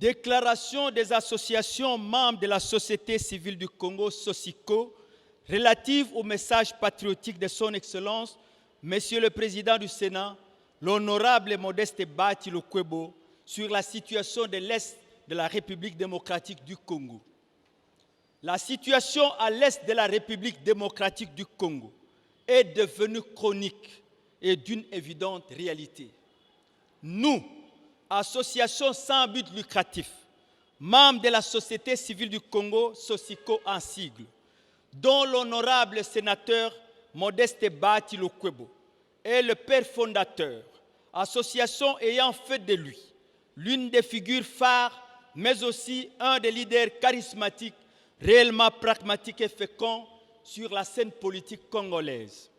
Déclaration des associations membres de la société civile du Congo, SOSICO, relative au message patriotique de son Excellence, Monsieur le Président du Sénat, l'honorable Modeste Bahati Lukwebo, sur la situation de l'Est de la République démocratique du Congo. La situation à l'Est de la République démocratique du Congo est devenue chronique et d'une évidente réalité. Nous, association sans but lucratif, membre de la société civile du Congo, SOSICO en sigle, dont l'honorable sénateur Modeste Bahati Lukwebo est le père fondateur, association ayant fait de lui l'une des figures phares, mais aussi un des leaders charismatiques, réellement pragmatiques et féconds sur la scène politique congolaise.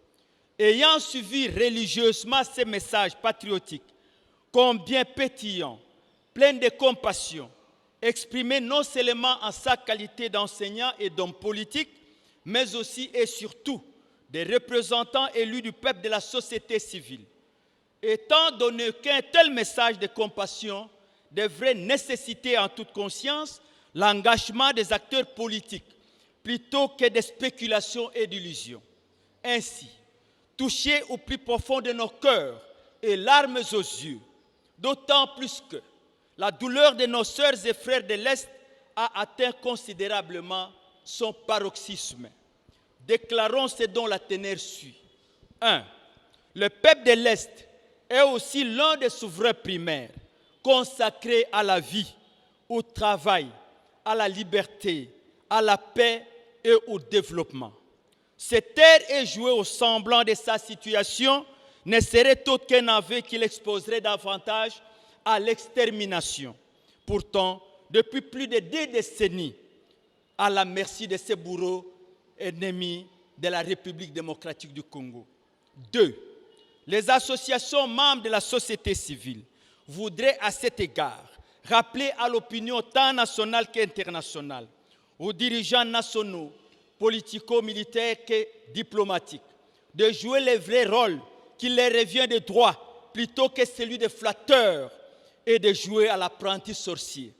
Ayant suivi religieusement ces messages patriotiques, combien pétillants, pleins de compassion, exprimés non seulement en sa qualité d'enseignant et d'homme politique, mais aussi et surtout des représentants élus du peuple de la société civile. Étant donné qu'un tel message de compassion devrait nécessiter en toute conscience l'engagement des acteurs politiques plutôt que des spéculations et d'illusions. Ainsi, touchés au plus profond de nos cœurs et larmes aux yeux, d'autant plus que la douleur de nos sœurs et frères de l'Est a atteint considérablement son paroxysme. Déclarons ce dont la teneur suit. 1. Le peuple de l'Est est aussi l'un des souverains primaires consacrés à la vie, au travail, à la liberté, à la paix et au développement. Se taire et jouer au semblant de sa situation ne serait autre qu'un aveu qui l'exposerait davantage à l'extermination. Pourtant, depuis plus de 2 décennies, à la merci de ces bourreaux ennemis de la République démocratique du Congo. 2. Les associations membres de la société civile voudraient à cet égard rappeler à l'opinion tant nationale qu'internationale, aux dirigeants nationaux, politico-militaires que diplomatiques, de jouer le vrai rôle qui leur revient de droit plutôt que celui de flatteur et de jouer à l'apprenti sorcier.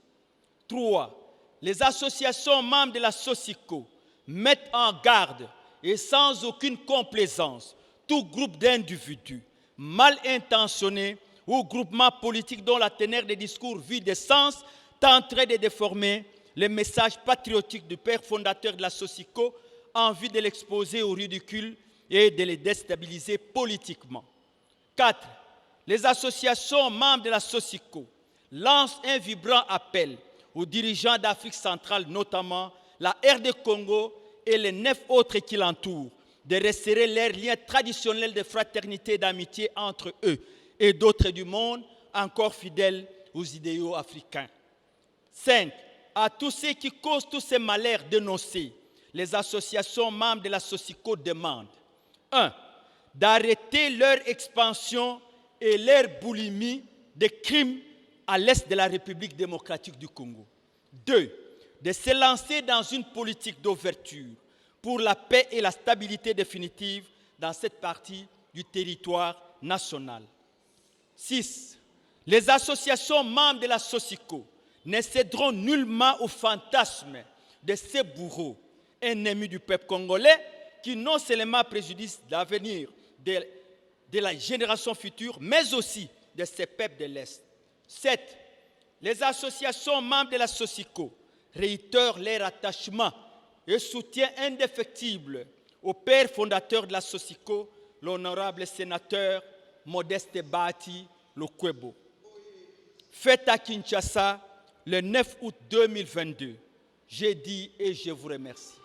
3. Les associations membres de la SOSICO mettent en garde et sans aucune complaisance tout groupe d'individus mal intentionnés ou groupements politiques dont la teneur des discours vide de sens tenterait de déformer le message patriotique du père fondateur de la SOSICO en vue de l'exposer au ridicule et de les déstabiliser politiquement. 4. Les associations membres de la SOSICO lancent un vibrant appel aux dirigeants d'Afrique centrale, notamment la RD Congo et les 9 autres qui l'entourent, de resserrer leurs liens traditionnels de fraternité et d'amitié entre eux et d'autres du monde encore fidèles aux idéaux africains. 5. À tous ceux qui causent tous ces malheurs dénoncés, les associations membres de la SOSICO demandent 1. D'arrêter leur expansion et leur boulimie de crimes à l'est de la République démocratique du Congo. 2. De se lancer dans une politique d'ouverture pour la paix et la stabilité définitive dans cette partie du territoire national. 6. Les associations membres de la SOSICO ne céderont nullement au fantasme de ces bourreaux ennemis du peuple congolais qui non seulement préjudicent l'avenir de la génération future, mais aussi de ces peuples de l'Est. 7. Les associations membres de la SOSICO réitèrent leur attachement et soutien indéfectible au père fondateur de la SOSICO, l'honorable sénateur Modeste Bahati Lukwebo. Fête à Kinshasa le 9 août 2022. J'ai dit et je vous remercie.